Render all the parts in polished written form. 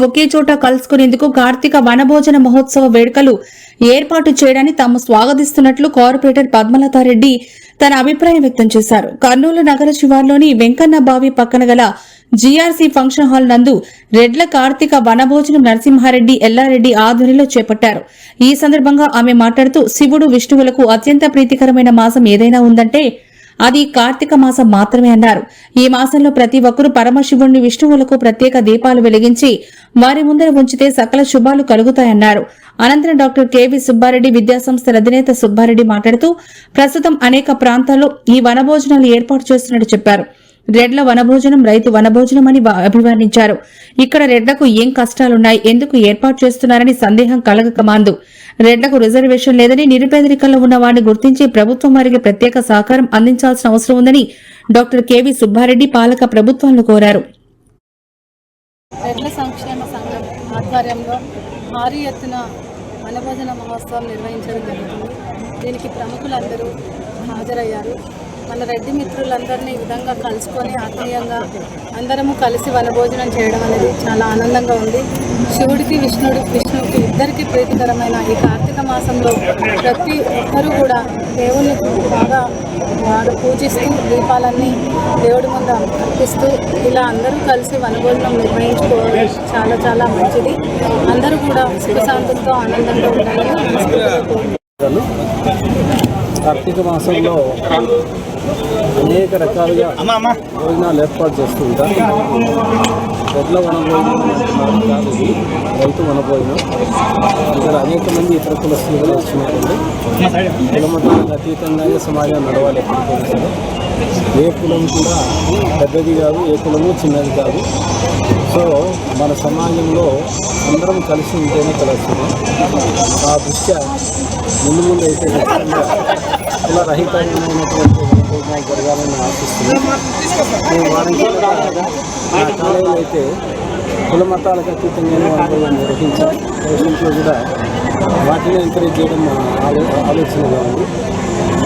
ఒకే చోట కలుసుకునేందుకు కార్తీక వనభోజన మహోత్సవ వేడుకలు ఏర్పాటు చేయడాన్ని తాము స్వాగతిస్తున్నట్లు కార్పొరేటర్ పద్మలతారెడ్డి తన అభిప్రాయం వ్యక్తం చేశారు. కర్నూలు నగర శివార్లోని వెంకన్న బావి పక్కన గల జీఆర్సీ ఫంక్షన్ హాల్ నందు రెడ్ల కార్తీక వనభోజనం నరసింహారెడ్డి ఎల్లారెడ్డి ఆధ్వర్యంలో చేపట్టారు. ఈ సందర్భంగా ఆమె మాట్లాడుతూ శివుడు విష్ణువులకు అత్యంత ప్రీతికరమైన మాసం ఏదైనా ఉందంటే అది కార్తీక మాసం మాత్రమే అన్నారు. ఈ మాసంలో ప్రతి ఒక్కరూ పరమశివుణ్ణి విష్ణువులకు ప్రత్యేక దీపాలు వెలిగించి వారి ముందర ఉంచితే సకల శుభాలు కలుగుతాయన్నారు. అనంతరం డాక్టర్ కెవి సుబ్బారెడ్డి విద్యాసంస్థల అధినేత సుబ్బారెడ్డి మాట్లాడుతూ ప్రస్తుతం అనేక ప్రాంతాల్లో ఈ వనభోజనాలు ఏర్పాటు చేస్తున్నట్టు చెప్పారు. రెడ్ల వనభోజనం రైతు వనభోజనం అని అభివర్ణించారు. ఇక్కడ రెడ్లకు ఏం కష్టాలున్నాయి, ఎందుకు ఏర్పాటు చేస్తున్నారని సందేహం కలగకమాందు. రెడ్లకు రిజర్వేషన్ లేదని, నిరుపేదరికంలో ఉన్న వారిని గుర్తించి ప్రభుత్వం వారికి ప్రత్యేక సహకారం అందించాల్సిన అవసరం ఉందని డాక్టర్ కెవి సుబ్బారెడ్డి పాలక ప్రభుత్వాలను కోరారు. రెడ్ల సంక్షేమ సంఘం ఆధ్వర్యంలో భారీ ఎత్తున వనభోజన మహోత్సవం నిర్వహించడం జరుగుతుంది. దీనికి ప్రముఖులందరూ హాజరయ్యారు. మన రెడ్డి మిత్రులందరినీ ఈ విధంగా కలుసుకొని ఆత్మీయంగా అందరము కలిసి వనభోజనం చేయడం అనేది చాలా ఆనందంగా ఉంది. శివుడికి విష్ణువుకి ఇద్దరికి ప్రీతికరమైన ఈ కార్తీక మాసంలో ప్రతి ఒక్కరూ కూడా దేవుణ్ణి బాగా పూజిస్తూ దీపాలన్నీ దేవుడి ముందు అర్పిస్తూ ఇలా అందరూ కలిసి వనభోజనం నిర్వహించుకోవడం చాలా చాలా మంచిది. అందరూ కూడా సుఖశాంతులతో ఆనందంగా ఉండాలని కార్తీక మాసంలో అనేక రకాలుగా భోజనాలు ఏర్పాటు చేస్తూ ఉంటారు. రెడ్ల వనభోజనం కాదు, ఇది రైతు వనభోజనం. ఇక్కడ అనేక మంది ఇతర కులస్తులు వస్తున్నారండి. కులమతాలకు అతీతంగానే సమాజం నడవాలి. ఏ కులం కూడా పెద్దది కాదు, ఏ కులము చిన్నది కాదు. సో మన సమాజంలో అందరం కలిసి ఉంటేనే కలుస్తున్నాం. ఆ దృష్ట్యా ముందు అయితే కులరహితమైనటువంటి వనభోజనాలు జరగాలని ఆశిస్తున్నాం. మేము వారికి నా కాలంలో అయితే కుల మతాలకు అతీతంగానే వనభోజనం నిర్వహించాలి. పేషెంట్లో కూడా వాటిని ఎంకరేజ్ చేయడం ఆలోచనగా ఉంది.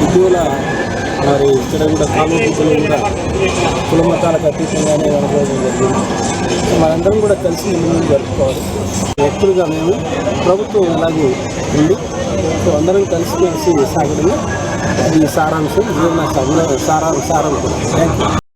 ఇటీవల మరి ఇక్కడ కూడా కాలువలు కూడా కుల మతాలకు అతీతంగానే వనభోజనం జరిగింది. మనందరం కూడా కలిసి ముందు జరుపుకోవాలి. వ్యక్తులుగా మేము ప్రభుత్వం అలాగే ఉంది. అందరం కలిసి సాగడమే ఈ సారాంశం, జీవన సారం కూడా. Thank you.